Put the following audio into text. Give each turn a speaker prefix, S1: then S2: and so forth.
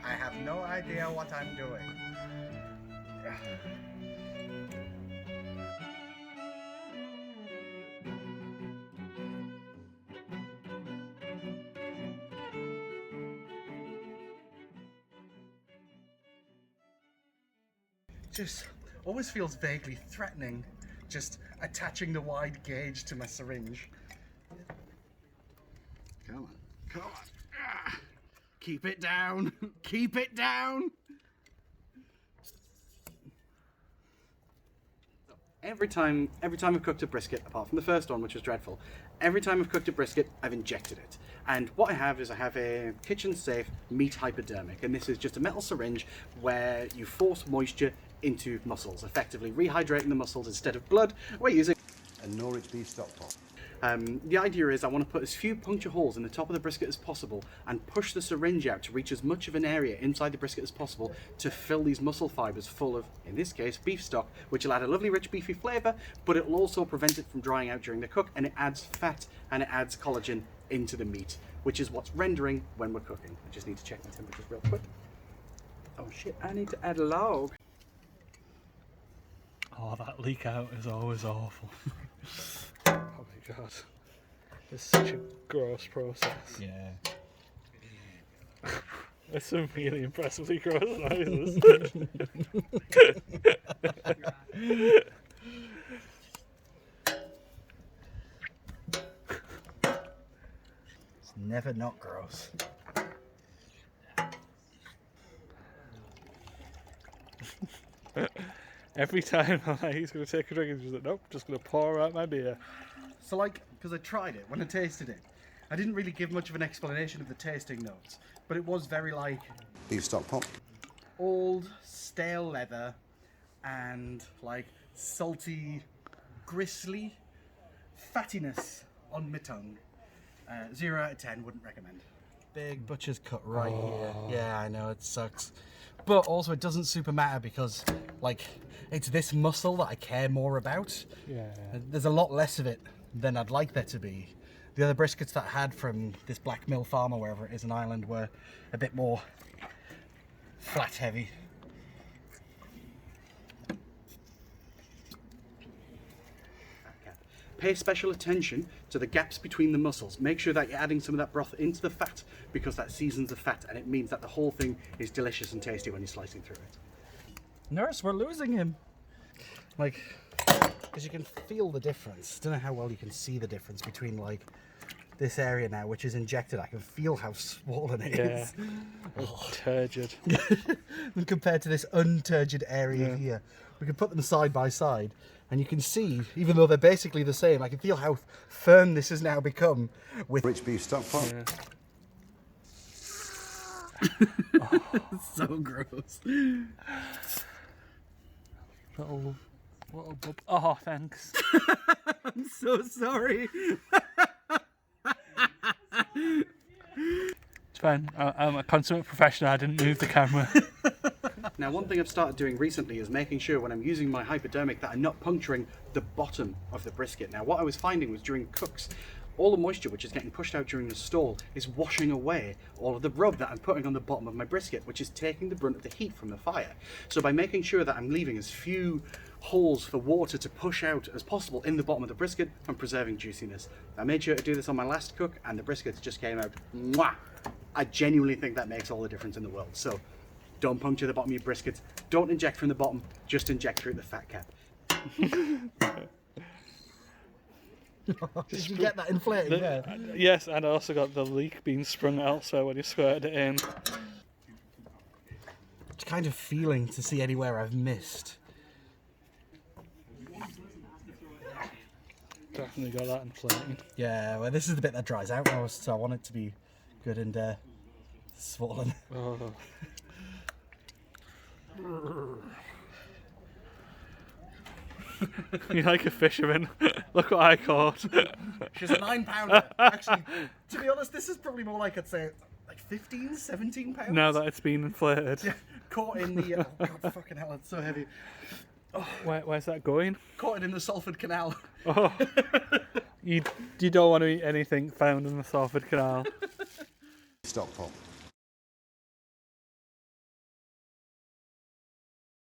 S1: I have no idea what I'm doing. Just always feels vaguely threatening, just attaching the wide gauge to my syringe. Come on, come on. Ah, keep it down, keep it down. Every time I've cooked a brisket, apart from the first one, which was dreadful, every time I've cooked a brisket, I've injected it. And what I have is I have a kitchen-safe meat hypodermic, and this is just a metal syringe where you force moisture into muscles, effectively rehydrating the muscles instead of blood. We're using
S2: a Norwich beef stock pot.
S1: The idea is I want to put as few puncture holes in the top of the brisket as possible and push the syringe out to reach as much of an area inside the brisket as possible to fill these muscle fibres full of, in this case, beef stock, which will add a lovely rich beefy flavour, but it will also prevent it from drying out during the cook, and it adds fat and it adds collagen into the meat, which is what's rendering when we're cooking. I just need to check my temperatures real quick. Oh shit, I need to add a log.
S3: Oh, that leak out is always awful. Oh my god. It's such a gross process.
S1: Yeah.
S3: There's some really impressively gross noises.
S1: It's never not gross.
S3: Every time I'm like, he's going to take a drink, he's just like, nope, just going to pour out my beer.
S1: So like, because I tried it, when I tasted it, I didn't really give much of an explanation of the tasting notes, but it was very like
S2: Beef stock pot.
S1: old, stale leather and like salty, gristly fattiness on my tongue. 0 out of 10, wouldn't recommend. Big butcher's cut right here. Yeah, I know, it sucks. But also it doesn't super matter because like it's this muscle that I care more about.
S3: Yeah.
S1: There's a lot less of it than I'd like there to be. The other briskets that I had from this Black Mill farm or wherever it is in Ireland were a bit more flat heavy. Pay special attention to the gaps between the muscles. Make sure that you're adding some of that broth into the fat because that seasons the fat and it means that the whole thing is delicious and tasty when you're slicing through it. Nurse, we're losing him. Like, because you can feel the difference. Don't know how well you can see the difference between like this area now, which is injected. I can feel how swollen it is.
S3: Oh. Turgid.
S1: And compared to this unturgid area here, we can put them side by side, and you can see, even though they're basically the same, I can feel how firm this has now become with
S2: Rich beef stock pot.
S1: Oh. So gross.
S3: Little bub. Oh, thanks.
S1: I'm so sorry.
S3: It's fine. I'm a consummate professional. I didn't move the camera.
S1: Now, one thing I've started doing recently is making sure when I'm using my hypodermic that I'm not puncturing the bottom of the brisket. Now, what I was finding was during cooks, all the moisture which is getting pushed out during the stall is washing away all of the rub that I'm putting on the bottom of my brisket, which is taking the brunt of the heat from the fire. So by making sure that I'm leaving as few holes for water to push out as possible in the bottom of the brisket, I'm preserving juiciness. I made sure to do this on my last cook and the briskets just came out mwah! I genuinely think that makes all the difference in the world. So don't puncture the bottom of your briskets, don't inject from the bottom, just inject through the fat cap. Did you get that inflating there?
S3: Yes, and I also got the leak being sprung elsewhere when you squirted it in.
S1: It's kind of feeling to see anywhere I've missed.
S3: Definitely got that inflating.
S1: Yeah, well, this is the bit that dries out most, so I want it to be good and swollen.
S3: Oh. You're like a fisherman. Look what I caught.
S1: She's a 9-pounder. Actually, to be honest, this is probably more like, I'd say, like 15, 17 pounds.
S3: Now that it's been inflated.
S1: Yeah, caught in the... oh, God, fucking hell, it's so heavy. Oh,
S3: Where's that going?
S1: caught it in the Salford Canal.
S3: Oh. You don't want to eat anything found in the Salford Canal.
S2: Stock pot.